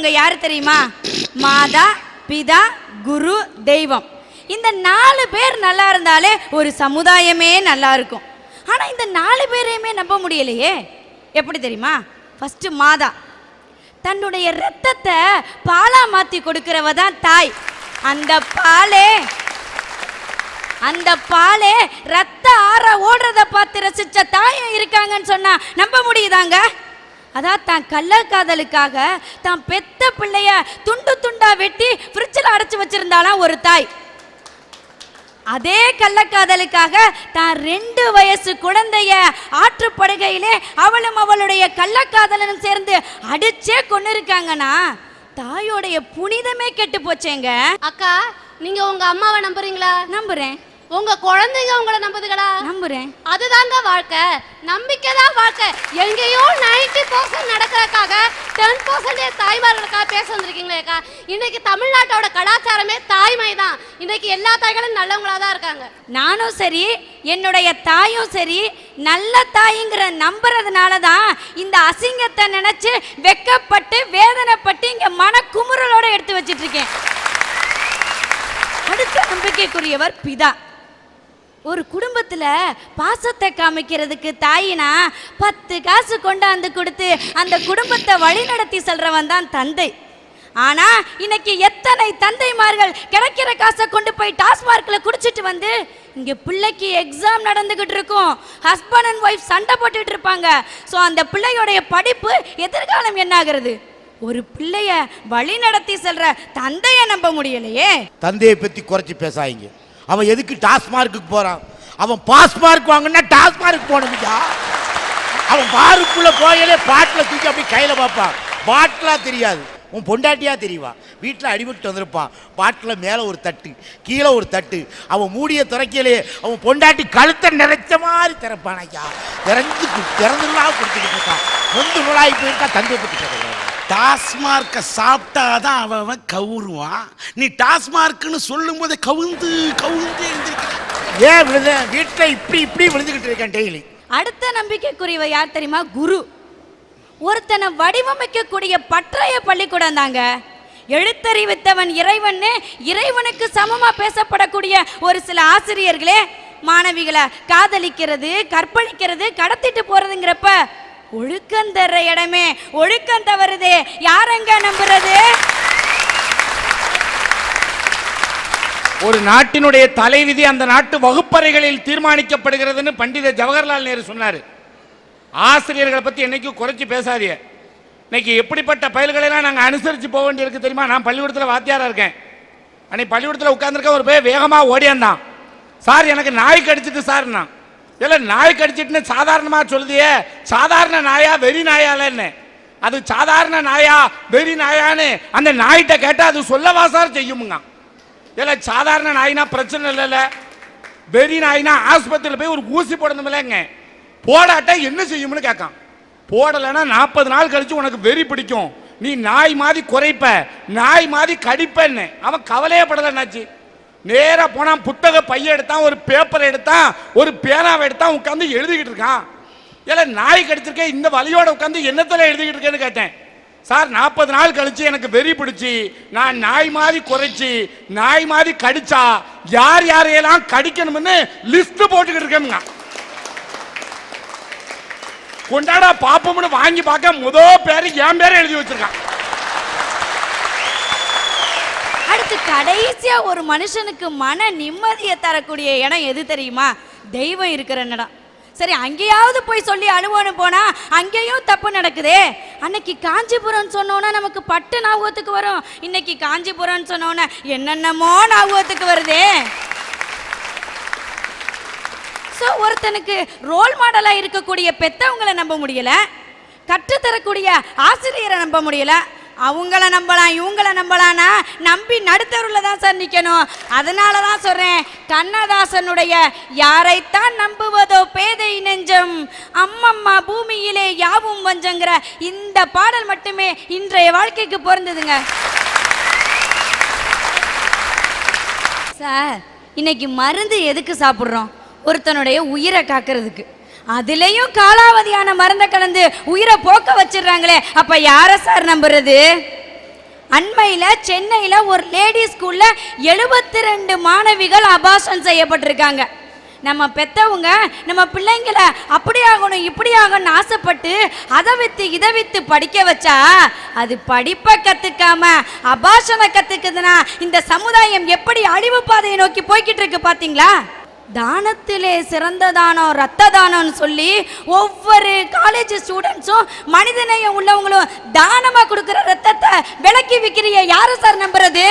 இருக்கிறவங்க யாரு தெரியுமா? மாதா, பிதா, குரு, தெய்வம். இந்த 4 பேர் நல்லா இருந்தாலே ஒரு சமுதாயமே நல்லா இருக்கும். ஆனா இந்த 4 பேரையுமே நம்ப முடியலையே. எப்படி தெரியுமா? ஃபர்ஸ்ட் மாதா. தன்னுடைய ரத்தத்தை பாலா மாத்தி கொடுக்கிறவ தான் தாய். அந்த பாலே ரத்த ஆற ஓடுறத பார்த்து ரசிச்ச தாயும் இருக்காங்கன்னு சொன்னா நம்ப முடியுதாங்க? அதான் தான் கள்ளக்காதலுக்காக தான் பெத்த பிள்ளைய துண்டு துண்டா வெட்டி ஃப்ரிட்ஜில் அடைச்சு வச்சிருந்தாலாம் ஒரு தாய். அதே கள்ளக்காதலுக்காக தான் 2 வயசு குழந்தைய ஆற்றுப்படுகையிலே அவளும் அவளுடைய கள்ளக்காதலனும் சேர்ந்து அடிச்சே கொண்டு இருக்காங்கன்னா தாயோடைய புனிதமே கெட்டு போச்சேங்க. அக்கா, நீங்க உங்க அம்மாவை நம்புறீங்களா? நம்புறேன். உங்க குழந்தைங்க உங்களை நம்புதுங்களா? நம்புறேன். அதுதாங்க வாழ்க்கை, நம்பிக்கை தான் வாழ்க்கை. எங்கேயோ 90% நடக்கிறதுக்காக 10% தாய்மார்களுக்காக பேச வந்திருக்கீங்களேக்கா. இன்னைக்கு தமிழ்நாட்டோட கலாச்சாரமே தாய்மை தான். இன்னைக்கு எல்லா தாய்களும் நல்லவங்களா தான் இருக்காங்க. நானும் சரி, என்னுடைய தாயும் சரி, நல்ல தாய்ங்கிற நம்புறதுனால தான் இந்த அசிங்கத்தை நினைச்சு வெக்கப்பட்டு வேதனைப்பட்டு இங்க மனக்குமுறலோட எடுத்து வச்சிட்டு இருக்கேன். அடுத்த நம்பிக்கைக்குரியவர் பிதா. ஒரு குடும்பத்துல பாசத்தை காமிக்கிறதுக்கு தாயினா 10 காசு கொண்டாந்து கொடுத்து அந்த குடும்பத்தை வழி நடத்தி செல்றவன் தான் தந்தை. ஆனா இன்னைக்கு எத்தனை தந்தைமார்கள் கிடைக்கிற காசை கொண்டு போய் டாஸ்மார்க்ல குடிச்சிட்டு வந்து இங்க பிள்ளைக்கு எக்ஸாம் நடந்துகிட்டு இருக்கும், ஹஸ்பண்ட் அண்ட் ஒய்ஃப் சண்டை போட்டுட்டு இருப்பாங்க. ஸோ அந்த பிள்ளையோடைய படிப்பு எதிர்காலம் என்ன ஆகுறது? ஒரு பிள்ளைய வழி நடத்தி செல்ற தந்தைய நம்ப முடியலையே. தந்தையை பத்தி குறைச்சி பேசாதீங்க. அவன் எதுக்கு டாஸ்மார்க்கு போறான்? அவன் பாஸ்மார்க் வாங்கினா டாஸ்மார்க் போனதுக்கா? அவன் பாருக்குள்ள போயலே பாட்டில் தூக்கி அப்படி கையில பார்ப்பான். பாட்டிலா தெரியாது, உன் பொண்டாட்டியா தெரியுவா. வீட்டில் அடிபட்டு வந்திருப்பான். பாட்டில் மேலே ஒரு தட்டு, கீழே ஒரு தட்டு. அவன் மூடிய திறக்கையிலே அவன் பொண்டாட்டி கழுத்தை நிறைச்ச மாதிரி திறப்பான். ஐயா திறந்துலாம் கொடுத்துக்கிட்டு இருக்கான். நொந்து நுழாகி போயிருக்கா. தந்தையை பற்றி கேட்க டாஸ்மார்க்கை சாப்பிட்டாதான் அவன் கவுருவான். நீ டாஸ்மார்க்குன்னு சொல்லும் போது கவுந்து ஏன் விழுத? வீட்டில் இப்படி விழுந்துக்கிட்டு இருக்கேன் டெய்லி. அடுத்த நம்பிக்கைக்குரியவ யார் தெரியுமா? குரு. ஒருத்தனை வடிவமைக்கக்கூடிய பற்றைய பள்ளிக்கூடம் தாங்க. எழுத்தறிவித்தவன் இறைவன், இறைவனுக்கு சமமா பேசப்படக்கூடிய ஒரு சில ஆசிரியர்களே மாணவிகளை காதலிக்கிறது, கற்பழிக்கிறது, கடத்திட்டு போறதுங்கிறப்ப ஒழுக்கம் தர்ற இடமே ஒழுக்கம் தவறுதே. யாரங்க நம்புறது? ஒரு நாட்டினுடைய தலைவிதி அந்த நாட்டு வகுப்பறைகளில் தீர்மானிக்கப்படுகிறதுன்னு பண்டித ஜவஹர்லால் நேரு சொன்னார். ஆசிரியர்களை பற்றி என்னைக்கும் குறைச்சி பேசாதீங்க. இன்னைக்கு எப்படிப்பட்ட பயல்களெல்லாம் நாங்கள் அனுசரித்து போக வேண்டியிருக்கு தெரியுமா? நான் பள்ளிக்கூடத்தில் வாத்தியாராக இருக்கேன். அன்னைக்கு பள்ளிக்கூடத்தில் உட்காந்துருக்க ஒரு பேர் வேகமாக ஓடியாந்தான். சார் எனக்கு நாய் கடிச்சிட்டு சார்னா. இல்லை நாய் கடிச்சிட்டுன்னு சாதாரணமாக சொல்லுதியே, சாதாரண நாயா வெறி நாயாலன்னு? அது சாதாரண நாயா வெறி நாயான்னு அந்த நாய்கிட்ட கேட்டால் அது சொல்லவா சார் செய்யுமுங்க? இல்லை சாதாரண நாயினா பிரச்சனை இல்லைல்ல, வெறி நாயினா ஆஸ்பத்திரியில் போய் ஒரு ஊசி போடணுமில்லங்க, போடாட்ட என்ன செய்யும்னு கேட்கான். போடலைன்னா 40 நாள் கழிச்சு உனக்கு வெறி பிடிக்கும், நீ நாய் மாதிரி குறைப்ப, நாய் மாதிரி கடிப்பன்னு. அவன் கவலையே படலைன்னாச்சு. நேராக போனான், புத்தக பைய எடுத்தான், ஒரு பேப்பர் எடுத்தான், ஒரு பேனாவை எடுத்தான், உட்காந்து எழுதிக்கிட்டு இருக்கான். இல்லை நாய் கடிச்சிருக்கேன், இந்த வலியோட உட்காந்து என்னத்தில் எழுதிக்கிட்டு இருக்கேன்னு கேட்டேன். சார் 40 நாள் கழிச்சு எனக்கு வெறி பிடிச்சி நான் நாய் மாதிரி குறைச்சி நாய் மாதிரி கடிச்சா யார் யாரையெல்லாம் கடிக்கணும்னு லிஸ்ட் போட்டுக்கிட்டு இருக்கேங்க. கொண்டாடா பாப்போம்னு வாங்கி பார்க்க முதல் பேரு என் பேரை எழுதி வச்சிருக்கான். அடுத்து கடைசியா ஒரு மனுஷனுக்கு மன நிம்மதியை தரக்கூடிய இடம் எது தெரியுமா? தெய்வம் இருக்கிற இடம். சரி, அங்கேயாவது போய் சொல்லி அழுவோன்னு போனா அங்கேயும் தப்பு நடக்குதே. அன்னைக்கு காஞ்சிபுரம் சொன்னோன்னா நமக்கு பட்டு ஞாபகத்துக்கு வரும். இன்னைக்கு காஞ்சிபுரம் சொன்னோன்னா என்னென்னமோ ஞாபகத்துக்கு வருதே. ஸோ ஒருத்தனுக்கு ரோல் மாடலாக இருக்கக்கூடிய பெற்றவங்களை நம்ப முடியல, கற்றுத்தரக்கூடிய ஆசிரியரை நம்ப முடியல. அவங்கள நம்பலாம் இவங்களை நம்பலான்னா நம்பி நடுத்தருவில் தான் சார் நிற்கணும். அதனால தான் சொல்கிறேன், கண்ணதாசனுடைய யாரைத்தான் நம்புவதோ பேதை நெஞ்சம், அம்மம்மா பூமியிலே யாவும் வஞ்சங்கிற இந்த பாடல் மட்டுமே இன்றைய வாழ்க்கைக்கு பொருந்ததுங்க. சார், இன்னைக்கு மருந்து எதுக்கு சாப்பிட்றோம்? ஒருத்தனுடைய உயிரை காக்கிறதுக்கு. அதுலேயும் காலாவதியான மருந்தை கலந்து உயிரை போக்க வச்சிடுறாங்களே, அப்ப யாரை சார் நம்புறது? அண்மையில் சென்னையில் ஒரு லேடி ஸ்கூல்ல 72 மாணவிகள் அபார்ஷன் செய்யப்பட்டிருக்காங்க. நம்ம பெத்தவங்க நம்ம பிள்ளைங்களை அப்படி ஆகணும் இப்படி ஆகணும்னு ஆசைப்பட்டு அதை வித்து இதை வித்து படிக்க வச்சா அது படிப்பை கத்துக்காம அபார்ஷனை கத்துக்குதுன்னா இந்த சமுதாயம் எப்படி அழிவு பாதையை நோக்கி போய்கிட்டு இருக்கு பாத்தீங்களா? தானத்திலே சிறந்த தானம் ரத்த தானம்னு சொல்லி ஒவ்வொரு காலேஜ் ஸ்டூடெண்ட்ஸும் மனிதநேயம் உள்ளவங்களும் தானமா கொடுக்குற ரத்தத்தை விலக்கி விற்கிறிய யாரு சார் நம்புறது?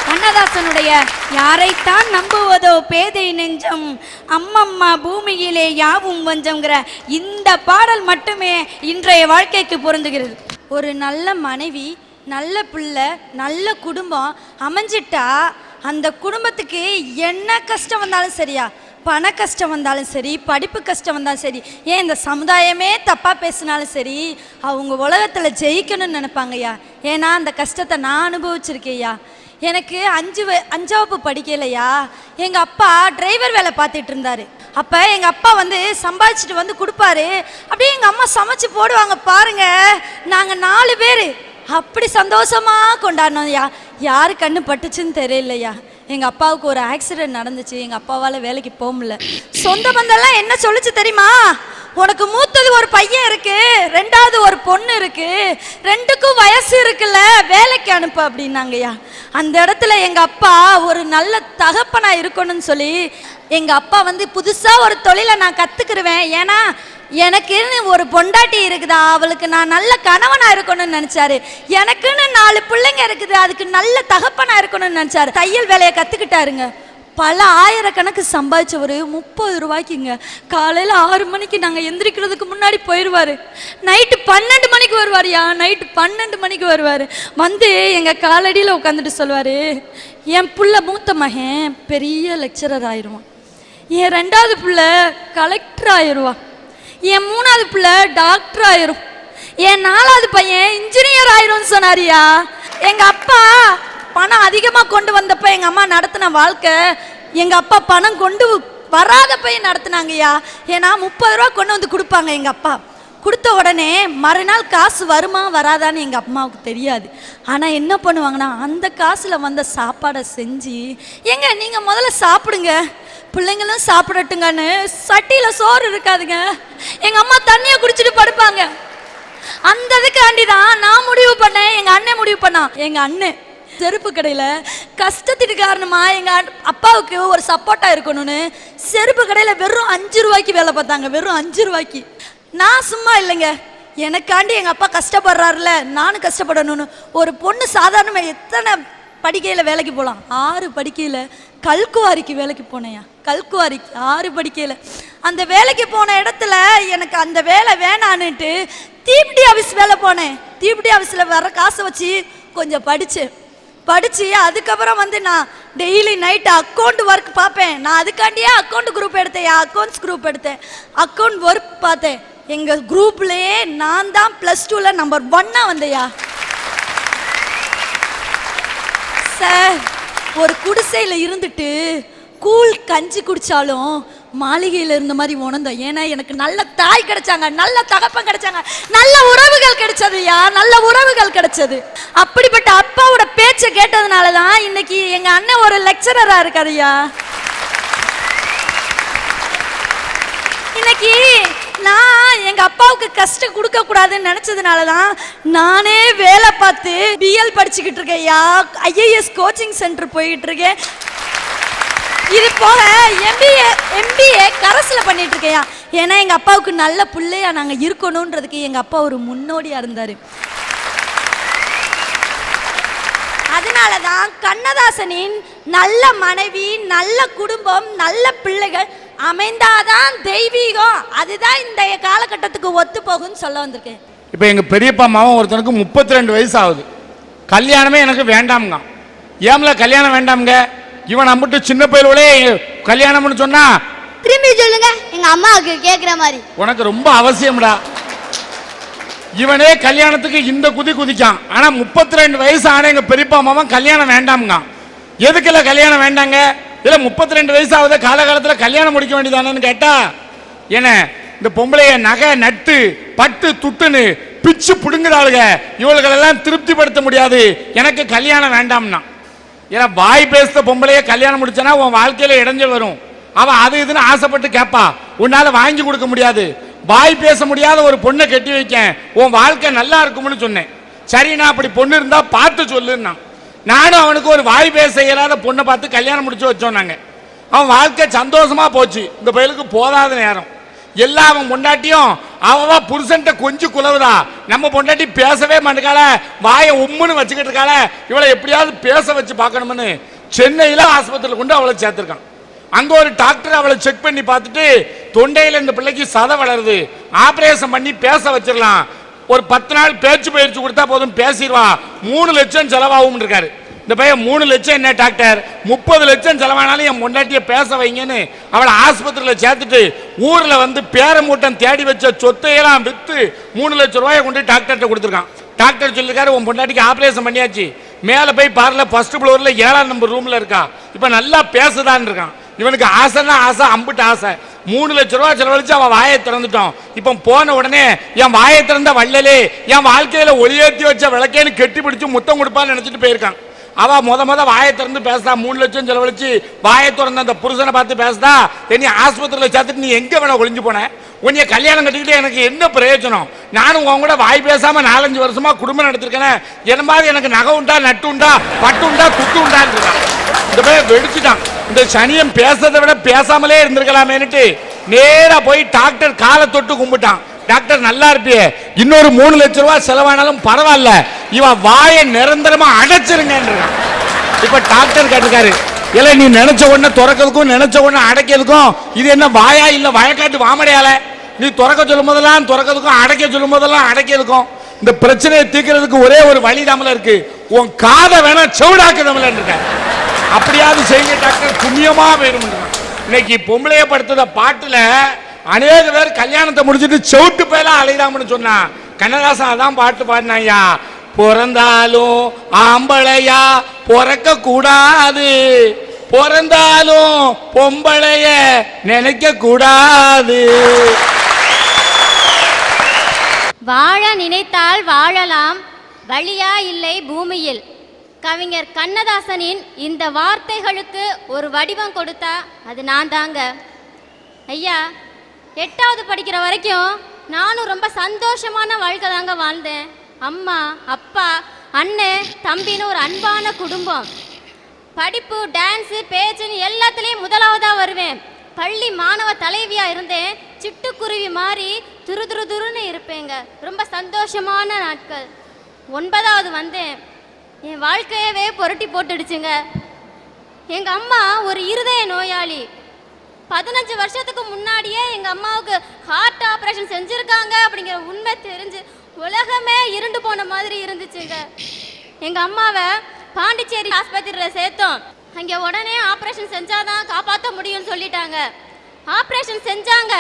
கண்ணதாசனுடைய யாரைத்தான் நம்புவதோ பேதை நெஞ்சம் அம்மம்மா பூமியிலே யாவும் வஞ்சம்ங்கிற இந்த பாடல் மட்டுமே இன்றைய வாழ்க்கைக்கு பொருந்துகிறது. ஒரு நல்ல மனைவி, நல்ல பிள்ளை, நல்ல குடும்பம் அமைஞ்சிட்டா அந்த குடும்பத்துக்கு என்ன கஷ்டம் வந்தாலும் சரியா, பண கஷ்டம் வந்தாலும் சரி, படிப்பு கஷ்டம் வந்தாலும் சரி, ஏன் இந்த சமுதாயமே தப்பாக பேசினாலும் சரி, அவங்க உலகத்தில் ஜெயிக்கணும்னு நினைப்பாங்கய்யா. ஏன்னா அந்த கஷ்டத்தை நான் அனுபவிச்சிருக்கேயா. எனக்கு 5 வகுப்பு படிக்கலையா, எங்கள் அப்பா டிரைவர் வேலை பார்த்துட்டு இருந்தார். அப்போ எங்கள் அப்பா வந்து சம்பாதிச்சுட்டு வந்து கொடுப்பாரு. அப்படியே எங்கள் அம்மா சமைச்சு போடுவாங்க பாருங்க. நாங்கள் 4 பேர் அப்படி சந்தோஷமாக கொண்டாடினோம்யா. யாரு கண்ணு பட்டுச்சுன்னு தெரியலையா. எங்கள் அப்பாவுக்கு ஒரு ஆக்சிடென்ட் நடந்துச்சு. எங்கள் அப்பாவால் வேலைக்கு போக முடியல. சொந்த பந்தெல்லாம் என்ன சொல்லுச்சு தெரியுமா? உனக்கு மூத்தது ஒரு பையன் இருக்கு, 2வது ஒரு பொண்ணு இருக்கு, 2க்கும் வயசு இருக்குல்ல, வேலைக்கு அனுப்பு அப்படின்னாங்கய்யா. அந்த இடத்துல எங்கள் அப்பா ஒரு நல்ல தகப்பனா இருக்கணும்னு சொல்லி எங்கள் அப்பா வந்து புதுசாக ஒரு தொழிலை நான் கற்றுக்கிருவேன், ஏன்னா எனக்குன்னு ஒரு பொண்டாட்டி இருக்குதா, அவளுக்கு நான் நல்ல கணவனா இருக்கணும்னு நினைச்சாரு. எனக்குன்னு 4 பிள்ளைங்க இருக்குது, அதுக்கு நல்ல தகப்பனா இருக்கணும்னு நினைச்சாரு. தையல் வேலையை கத்துக்கிட்டாருங்க. பல ஆயிரக்கணக்கு சம்பாதிச்சவர் 30 ரூபாய்க்குங்க. காலையில் 6 மணிக்கு நாங்கள் எந்திரிக்கிறதுக்கு முன்னாடி போயிடுவார். நைட்டு 12 மணிக்கு வருவார்யா. நைட்டு 12 மணிக்கு வருவார். வந்து எங்கள் காலடியில் உட்காந்துட்டு சொல்லுவார், என் புள்ள மூத்த மகன் பெரிய லெக்சரர் ஆயிடுவான், என் 2வது பிள்ளை கலெக்டர் ஆயிடுவான், என் 3வது பிள்ளை டாக்டர் ஆயிரும், என் 4வது பையன் இன்ஜினியர் ஆயிரும்னு சொன்னாரியா. எங்கள் அப்பா பணம் அதிகமாக கொண்டு வந்தப்ப எங்கள் அம்மா நடத்தின வாழ்க்கை, எங்கள் அப்பா பணம் கொண்டு வராதப்ப நடத்தினாங்கய்யா. ஏன்னா 30 ரூபா கொண்டு வந்து கொடுப்பாங்க எங்கள் அப்பா. கொடுத்த உடனே மறுநாள் காசு வருமா வராதான்னு எங்கள் அம்மாவுக்கு தெரியாது. ஆனால் என்ன பண்ணுவாங்கன்னா அந்த காசில் வந்த சாப்பாடை செஞ்சு, ஏங்க நீங்கள் முதல்ல சாப்பிடுங்க, பிள்ளைங்களும் சாப்பிடட்டுங்கன்னு சட்டியில் சோறு இருக்காதுங்க, எங்கள் அம்மா தண்ணியை குடிச்சிட்டு படுப்பாங்க. அந்த இதுக்காண்டி தான் நான் முடிவு பண்ணேன், எங்கள் அண்ணன் முடிவு பண்ணான். எங்கள் அண்ணன் செருப்பு கடையில் கஷ்டத்துக்கு காரணமாக எங்கள் அப்பாவுக்கு ஒரு சப்போர்ட்டாக இருக்கணும்னு செருப்பு கடையில் வெறும் 5 ரூபாய்க்கு வேலை பார்த்தாங்க. வெறும் 5 ரூபாய்க்கு. நான் சும்மா இல்லைங்க, எனக்காண்டி எங்கள் அப்பா கஷ்டப்படுறாருல, நானும் கஷ்டப்படணும்னு ஒரு பொண்ணு சாதாரணமாக எத்தனை படிக்கையில் வேலைக்கு போகலாம், 6 படிக்கையில் கல்குவாரிக்கு வேலைக்கு போனேயா. கல்குவாரிக்கு 6 படிக்கையில் அந்த வேலைக்கு போன இடத்துல எனக்கு அந்த வேலை வேணான்னுட்டு தீப்டி ஆஃபீஸ் வேலை போனேன். தீப்டி ஆஃபீஸில் வர காசை வச்சு கொஞ்சம் படித்து அதுக்கப்புறம் வந்து நான் டெய்லி நைட்டு அக்கௌண்ட் ஒர்க் பார்ப்பேன். நான் அதுக்காண்டியே அக்கௌண்ட் குரூப் எடுத்தேன், அக்கௌண்ட்ஸ் குரூப் எடுத்தேன், அக்கௌண்ட் ஒர்க் பார்த்தேன். எங்கள் குரூப்லேயே நான் தான் +2ல் நம்பர் 1 வந்தேயா. சார், ஒரு குடிசையில் இருந்துட்டு கூழ் கஞ்சி குடித்தாலும் மாளிகையில் இருந்த மாதிரி உணர்ந்தோம். ஏன்னா எனக்கு நல்ல தாய் கிடைச்சாங்க, நல்ல தகப்பன் கிடைச்சாங்க, நல்ல உறவுகள் கிடைச்சதுயா, நல்ல உறவுகள் கிடைச்சது. அப்படிப்பட்ட அப்பாவோட பேச்சை கேட்டதுனால தான் இன்னைக்கு எங்க அண்ணன் ஒரு லெக்சரரா இருக்காருயா. இன்னைக்கு நான் எங்க அப்பாவுக்கு கஷ்டம் கொடுக்க கூடாதுன்னு நினைச்சதுனால தான் நானே வேலை பார்த்து பிஎல் படிச்சுக்கிட்டு இருக்கேன்யா. IAS கோச்சிங் சென்டர் போயிட்டு இருக்கேன். இது போக MBA கரஸில் பண்ணிட்டு இருக்கேன். ஏன்னா எங்கள் அப்பாவுக்கு நல்ல பிள்ளையா நாங்கள் இருக்கணுன்றதுக்கு எங்கள் அப்பா ஒரு முன்னோடியாக இருந்தார். அதனால தான் கண்ணதாசனின் நல்ல மனைவி, நல்ல குடும்பம், நல்ல பிள்ளைகள் அமைந்தாதான் தெய்வீகம், அதுதான் இந்த காலகட்டத்துக்கு ஒத்து போகும்னு சொல்ல வந்திருக்கேன். இப்போ எங்கள் பெரியப்பா மாவன் ஒருத்தனுக்கு 32 வயசு ஆகுது. கல்யாணமே எனக்கு வேண்டாம்ங்க. ஏம்ல கல்யாணம் வேண்டாம்ங்க? இவன் நம்மட்டு சின்ன பையனோட கல்யாணம்னு சொன்னா திரும்பி சொல்லுங்க, எங்க அம்மாவுக்கு கேட்குற மாதிரி. உனக்கு ரொம்ப அவசியம்டா. இவனே கல்யாணத்துக்கு இந்த குதிக்கான். ஆனா 32 வயசு ஆன எங்க பெரியப்பா மாவன் கல்யாணம் வேண்டாம்ங்க. எதுக்குல கல்யாணம் வேண்டாங்க? இல்ல 32 வயசு ஆகுது, காலகாலத்தில் கல்யாணம் முடிக்க வேண்டியதானு கேட்டா என்ன இந்த பொம்பளைய நகை நட்டு பட்டு துட்டுன்னு பிச்சு பிடுங்குறாளுங்க, இவளுகளெல்லாம் திருப்திப்படுத்த முடியாது, எனக்கு கல்யாணம் வேண்டாம்னா. ஏன்னா வாய் பேசுற பொம்பளைய கல்யாணம் முடிச்சனா உன் வாழ்க்கையில இடைஞ்சல் வரும். அவன் அது இதுன்னு ஆசைப்பட்டு கேட்பா, உன்னால வாங்கி கொடுக்க முடியாது. வாய் பேச முடியாத ஒரு பொண்ணை கட்டி வைக்க, உன் வாழ்க்கை நல்லா இருக்கும்னு சொன்னேன். சரி, நான் அப்படி பொண்ணு இருந்தா பார்த்து சொல்லுன்னா. நானும் அவனுக்கு ஒரு வாய் பேச இயலாத பொண்ணை பார்த்து கல்யாணம் முடிச்சு வச்சோம் நாங்க. அவன் வாழ்க்கை சந்தோஷமா போச்சு. இந்த பயலுக்கு போதாத நேரம் எல்லா அவன் பொண்டாட்டியும் அவ புருஷன்ட்ட கொஞ்சம் குலவுதா, நம்ம பொண்டாட்டி பேசவே மாட்டேக்கால, வாயை உம்முன்னு வச்சுக்கிட்டு இருக்காள, இவளை எப்படியாவது பேச வச்சு பார்க்கணும்னு சென்னையில ஆஸ்பத்திரியில் கொண்டு அவளை சேர்த்திருக்கான். அங்க ஒரு டாக்டர் அவளை செக் பண்ணி பார்த்துட்டு, தொண்டையில இந்த பிள்ளைக்கு சதை வளருது, ஆபரேஷன் பண்ணி பேச வச்சிடலாம், ஒரு 10 நாள் பேச்சு பயிற்சி கொடுத்தா போதும் பேசிடுவா, 3 லட்சம் செலவாகும் இருக்காரு. இந்த பையன் 3 லட்சம் என்ன டாக்டர், 30 லட்சம் செலவானாலும் என் பொண்டாட்டிய பேச வைங்கன்னு அவளை ஆஸ்பத்திரியில் சேர்த்துட்டு ஊர்ல வந்து பேரமூட்டம் தேடி வச்ச சொத்தையெல்லாம் வித்து 3 லட்சம் ரூபாயை கொண்டு டாக்டர்கிட்ட கொடுத்துருக்கான். டாக்டர் சொல்லிருக்காரு, உன் பொண்டாட்டிக்கு ஆபரேஷன் பண்ணியாச்சு, மேலே போய் பாருல, ஃபர்ஸ்ட் ஃப்ளோர்ல 7ஆம் நம்பர் ரூம்ல இருக்கா, இப்ப நல்லா பேசுதான்னு இருக்கான். இவனுக்கு ஆசைன்னா ஆசை, அம்பிட்டு ஆசை. 3 லட்சம் ரூபாய் செலவழிச்சு அவன் வாயை திறந்துட்டோம். இப்ப போன உடனே என் வாயை திறந்த வள்ளலே, என் வாழ்க்கையில ஒளியேற்றி வச்ச விளக்கேன்னு கெட்டி பிடிச்சு முத்தம் கொடுப்பான்னு நினைச்சிட்டு போயிருக்கான். அவ முத வாயை திறந்து பேசுதா, 3 லட்சம் செலவழிச்சு வாயை திறந்த அந்த புருஷனை பார்த்து பேசுதா, என்னை ஆஸ்பத்திரியில் சேர்த்துட்டு நீ எங்க வேணா ஒளிஞ்சு போன, உன்னைய கல்யாணம் கட்டிக்கிட்டு எனக்கு என்ன பிரயோஜனம், நானும் உன் கூட வாய் பேசாம 4-5 வருஷமா குடும்பம் நடத்திருக்கேன், என்ன மாதிரி எனக்கு நகை உண்டா, நட்டு உண்டா, பட்டு உண்டா, துட்டு உண்டான்னு இருக்கான். இந்த பையன் வெடிச்சுட்டான். இந்த சனியம் பேசுறதை விட பேசாமலே இருந்திருக்கலாமேனுட்டு நேரா போய் டாக்டர் காலை தொட்டு கும்பிட்டான். டாக்டர் நல்லா இருப்பிய, இன்னொரு 3 லட்சம் ரூபாய் செலவானாலும் பரவாயில்ல, இவன் வாயை நிரந்தரமா அடைச்சிருங்க. இப்ப டாக்டர் கேட்டிருக்காரு, இல்ல நீ நினைச்ச உடனே திறக்கிறதுக்கும் நினைச்ச உடனே அடைக்கிறதுக்கும் இது என்ன வாயா இல்ல வயக்காட்டு வாமடையால, நீ திறக்க சொல்லும் போதெல்லாம் திறக்கிறதுக்கும் அடைக்க சொல்லும் போதெல்லாம் அடைக்கிறதுக்கும் இந்த பிரச்சனையை தீர்க்கிறதுக்கு ஒரே ஒரு வழி தமிழ இருக்கு, உன் காதை வேணா செவிடாக்கு தமிழ இருக்க, அப்படியாவது செய்யுங்க டாக்டர், புண்ணியமா வேணும். இன்னைக்கு பொம்பளைய படுத்துற பாட்டுல அநேக பேர் கல்யாணத்தை முடிச்சுட்டு செவுட்டு பேலாம் அலைதாமனு சொன்னா, கண்ணதாசன் அதான் பாட்டு பாடினாயா, பிறந்தாலும் ஆம்பளையா பிறக்க கூடாது, பிறந்தாலும் பொம்பளைய நினைக்க கூடாது. வாழ நினைத்தால் வாழலாம், வழியா இல்லை பூமியில். கவிஞர் கண்ணதாசனின் இந்த வார்த்தைகளுக்கு ஒரு வடிவம் கொடுத்தா அது நான் தாங்க. ஐயா, 8வது படிக்கிற வரைக்கும் நானும் ரொம்ப சந்தோஷமான வாழ்க்கை தாங்க வாழ்ந்தேன். அம்மா, அப்பா, அண்ணன், தம்பின்னு ஒரு அன்பான குடும்பம். படிப்பு, டான்ஸு, பேச்சுன்னு எல்லாத்துலேயும் முதலாவதாக வருவேன். பள்ளி மாணவ தலைவியாக இருந்தேன். சிட்டுக்குருவி மாதிரி துருன்னு இருப்பேங்க. ரொம்ப சந்தோஷமான நாட்கள். 9வது வந்தேன். என் வாழ்க்கையவே புரட்டி போட்டுடுச்சுங்க. எங்கள் அம்மா ஒரு இருதய நோயாளி. 15 வருஷத்துக்கு முன்னாடியே எங்கள் அம்மாவுக்கு ஹார்ட் ஆப்ரேஷன் செஞ்சுருக்காங்க அப்படிங்கிற உண்மை தெரிஞ்சு உலகமே இருண்டு போன மாதிரி இருந்துச்சுங்க. எங்கள் அம்மாவை பாண்டிச்சேரி ஆஸ்பத்திரியில் சேர்த்தோம். அங்கே உடனே ஆப்ரேஷன் செஞ்சாதான் காப்பாற்ற முடியும்னு சொல்லிட்டாங்க. ஆப்ரேஷன் செஞ்சாங்க,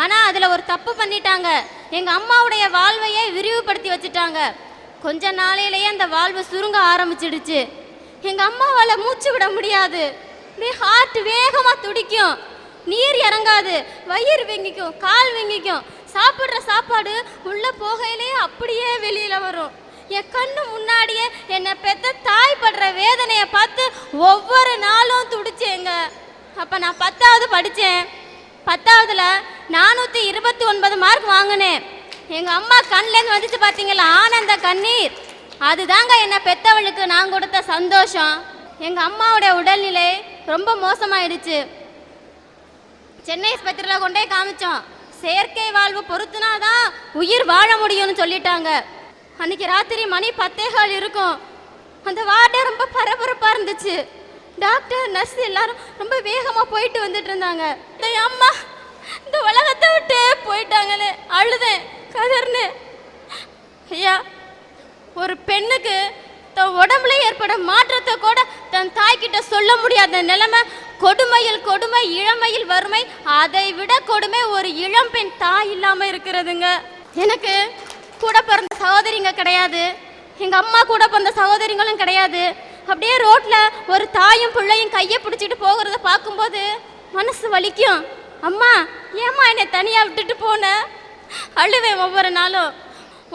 ஆனால் அதில் ஒரு தப்பு பண்ணிட்டாங்க. எங்கள் அம்மாவுடைய வாழ்வையே விரிவுபடுத்தி வச்சுட்டாங்க. கொஞ்ச நாளையிலேயே அந்த வாழ்வு சுருங்க ஆரம்பிச்சிடுச்சு. எங்கள் அம்மாவால் மூச்சு விட முடியாது. அப்படியே ஹார்ட் வேகமாக துடிக்கும், நீர் இறங்காது, வயிறு வெங்கிக்கும், கால் வெங்கிக்கும். சாப்பிட்ற சாப்பாடு உள்ளே போகையிலே அப்படியே வெளியில் வரும். என் கண்ணு முன்னாடியே என்னை பெத்த தாய் படுற வேதனையை பார்த்து ஒவ்வொரு நாளும் துடிச்சேங்க. அப்போ நான் 10வது படித்தேன். 10வதுல 429 மார்க் வாங்கினேன். எங்கள் அம்மா கண்லேருந்து வந்துச்சு பார்த்தீங்களா ஆனந்த கண்ணீர், அதுதாங்க என்னை பெத்தவளுக்கு நான் கொடுத்த சந்தோஷம். எங்கள் அம்மாவுடைய உடல்நிலை ரொம்ப மோசமாயிடுச்சு. சென்னை ஆஸ்பத்திரியில் கொண்டே காமிச்சோம். செயற்கை வாழ்வு பொறுத்துனாதான் உயிர் வாழ முடியும்னு சொல்லிட்டாங்க. அன்னைக்கு ராத்திரி மணி 10:15 இருக்கும். அந்த வார்டே ரொம்ப பரபரப்பாக இருந்துச்சு. டாக்டர், நர்ஸ் எல்லாரும் ரொம்ப வேகமாக போயிட்டு வந்துட்டு இருந்தாங்க. என் அம்மா இந்த உலகத்தை விட்டு போயிட்டாங்களே, அழுதேன், கதர்னு. ஐயா, ஒரு பெண்ணுக்கு தன் உடம்புல ஏற்பட மாற்றத்தை கூட தன் தாய்கிட்ட சொல்ல முடியாத நிலைமை. கொடுமையில் கொடுமை, இளமையில் வறுமை, அதை விட கொடுமை ஒரு இளம்பெண் தாய் இல்லாமல் இருக்கிறதுங்க. எனக்கு கூட பிறந்த சகோதரிங்க கிடையாது, எங்கள் அம்மா கூட பிறந்த சகோதரிங்களும் கிடையாது. அப்படியே ரோட்டில் ஒரு தாயும் பிள்ளையும் கையை பிடிச்சிட்டு போகிறத பார்க்கும்போது மனசு வலிக்கும். அம்மா ஏம்மா என்னை தனியா விட்டுட்டு போன? அழுவேன் ஒவ்வொரு நாளும்.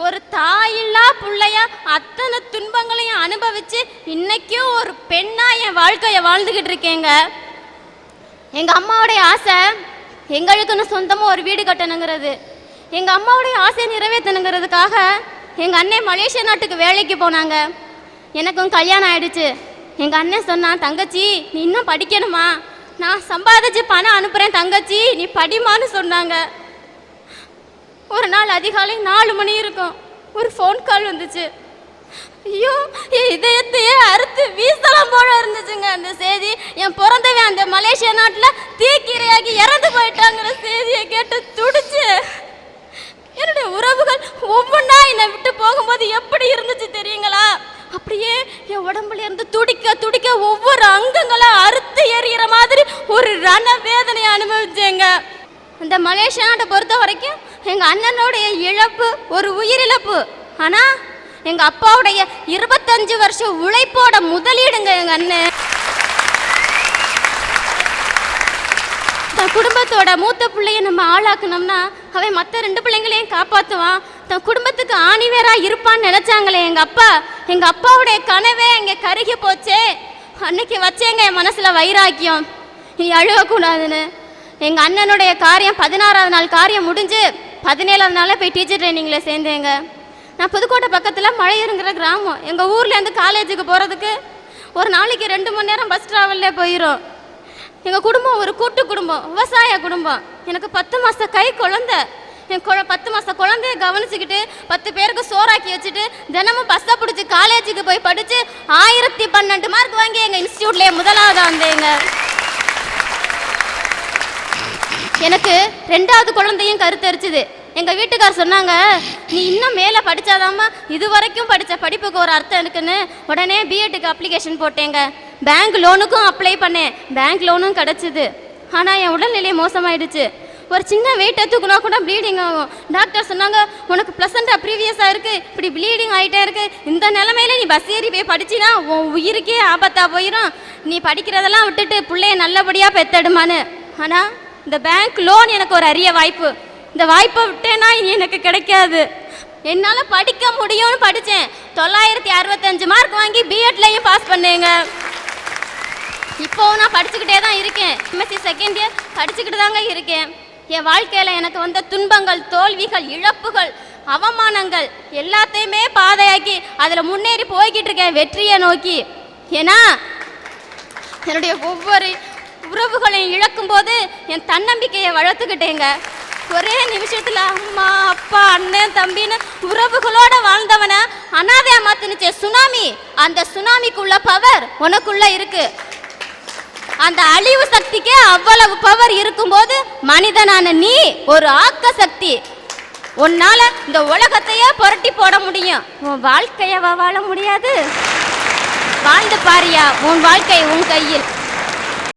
ஒரு தாயில்லா பிள்ளையா அத்தனை துன்பங்களையும் அனுபவிச்சு இன்னைக்கும் ஒரு பெண்ணா என் வாழ்க்கைய வாழ்ந்துகிட்டு இருக்கேங்க. எங்க அம்மாவுடைய ஆசை எங்களுக்குன்னு சொந்தமா ஒரு வீடு கட்டணுங்கிறது. எங்க அம்மாவுடைய ஆசையை நிறைவேற்றணுங்கிறதுக்காக எங்க அண்ணன் மலேசியா நாட்டுக்கு வேலைக்கு போனாங்க. எனக்கும் கல்யாணம் ஆயிடுச்சு. எங்க அண்ணன் சொன்னான், தங்கச்சி நீ இன்னும் படிக்கணுமா, நான் சம்பாதிச்சு பணம் அனுப்புறேன் தங்கச்சி நீ படிமான்னு சொன்னாங்க. ஒரு நாள் அதிகாலை 4 மணி இருக்கும், ஒரு ஃபோன் கால் வந்துச்சு. ஐயோ என் இதயத்தையே அறுத்து வீசலாம் போல இருந்துச்சுங்க அந்த செய்தி. என் பிறந்தவன் அந்த மலேசியா நாட்டில் தீக்கிரையாகி இறந்து போயிட்டாங்கிற செய்தியை கேட்டு துடிச்சு. என்னுடைய உறவுகள் ஒவ்வொன்றா என்னை விட்டு போகும்போது எப்படி இருந்துச்சு தெரியுங்களா? அப்படியே என் உடம்புல இருந்து துடிக்க துடிக்க ஒவ்வொரு அங்கங்களும் அறுத்து எறிகிற மாதிரி ஒரு ரண வேதனையை அனுபவிச்சேங்க. அந்த மலேசியா நாட்டை பொறுத்த வரைக்கும் எங்கள் அண்ணனுடைய இழப்பு ஒரு உயிரிழப்பு. ஆனால் எங்கள் அப்பாவுடைய 25 வருஷம் உழைப்போட முதலீடுங்க எங்கள் அண்ணன். தன் குடும்பத்தோட மூத்த பிள்ளைய நம்ம ஆளாக்கணும்னா அவன் மற்ற 2 பிள்ளைங்களையும் காப்பாற்றுவான். தன் குடும்பத்துக்கு ஆணிவேரா இருப்பான்னு நினைச்சாங்களே எங்கள் அப்பா. எங்கள் அப்பாவுடைய கனவே இங்கே கருகி போச்சே. அன்னைக்கு வச்சேங்க என் மனசில் வைராக்கியம், நீ அழுகக்கூடாதுன்னு. எங்கள் அண்ணனுடைய காரியம் 16ஆவது நாள் காரியம் முடிஞ்சு 17ஆவது நாளே போய் டீச்சர் ட்ரைனிங்கில் சேர்ந்தேங்க. நான் புதுக்கோட்டை பக்கத்தில் மழையிருங்கிற கிராமம். எங்கள் ஊர்லேருந்து காலேஜுக்கு போகிறதுக்கு ஒரு நாளைக்கு 2 மணி நேரம் பஸ் ட்ராவல்லே போயிடும். எங்கள் குடும்பம் ஒரு கூட்டு குடும்பம், விவசாய குடும்பம். எனக்கு 10 மாத கை குழந்தை. என் 10 மாத குழந்தைய கவனிச்சுக்கிட்டு 10 பேருக்கு சோறாக்கி வச்சுட்டு தினமும் பஸ்ஸை பிடிச்சி காலேஜுக்கு போய் படித்து 1012 மார்க் வாங்கி எங்கள் இன்ஸ்டியூட்லேயே முதலாவது வந்தேங்க. எனக்கு 2வது குழந்தையும் கருத்தரிச்சுது. எங்கள் வீட்டுக்கார் சொன்னாங்க, நீ இன்னும் மேலே படித்தாதாம்மா இது வரைக்கும் படித்த படிப்புக்கு ஒரு அர்த்தம் இருக்குன்னு. உடனே பிஎட்டுக்கு அப்ளிகேஷன் போட்டேங்க. பேங்க் லோனுக்கும் அப்ளை பண்ணேன், பேங்க் லோனும் கிடச்சிது. ஆனால் என் உடல்நிலை மோசமாயிடுச்சு. ஒரு சின்ன வெயிட்டை தூக்குனா கூட ப்ளீடிங் ஆகும். டாக்டர் சொன்னாங்க, உனக்கு ப்ளசண்டாக ப்ரீவியஸாக இருக்குது, இப்படி ப்ளீடிங் ஆகிட்டே இருக்குது. இந்த நிலமையில நீ பஸ் ஏறி போய் படிச்சினா உன் உயிருக்கே ஆபத்தாக போயிடும். நீ படிக்கிறதெல்லாம் விட்டுட்டு பிள்ளைய நல்லபடியாக பெத்தடுமான்னு. ஆனால் இந்த பேங்க் லோன் எனக்கு ஒரு அரிய வாய்ப்பு. இந்த வாய்ப்பை விட்டேன்னா இனி எனக்கு கிடைக்காது. என்னால் படிக்க முடியும்னு படித்தேன். 965 மார்க் வாங்கி பிஎட்லையும் பாஸ் பண்ணேங்க. இப்போவும் நான் படிச்சுக்கிட்டே தான் இருக்கேன். எம்எஸ்சி செகண்ட் இயர் படிச்சுக்கிட்டு தாங்க இருக்கேன். என் வாழ்க்கையில் எனக்கு வந்த துன்பங்கள், தோல்விகள், இழப்புகள், அவமானங்கள் எல்லாத்தையுமே பாதையாக்கி அதில் முன்னேறி போய்கிட்டு இருக்கேன் வெற்றியை நோக்கி. ஏன்னா என்னுடைய ஒவ்வொரு உறவுகளையும் இழக்கும்போது என் தன்னம்பிக்கையை வளர்த்துக்கிட்டேங்க. ஒரே நிமிஷத்தில் அம்மா அப்பா அண்ணன் தம்பின்னு உறவுகளோட வாழ்ந்தவனை அனாதையா மாத்தினுச்சே சுனாமி. அந்த சுனாமிக்குள்ள பவர் உனக்குள்ள இருக்கு. அந்த அழிவு சக்திக்கே அவ்வளவு பவர் இருக்கும்போது மனிதனான நீ ஒரு ஆக்க சக்தி. உன்னால இந்த உலகத்தையே புரட்டி போட முடியும். உன் வாழ்க்கைய வாழ முடியாது. வாழ்ந்து பாரியா, உன் வாழ்க்கை உன் கையில்.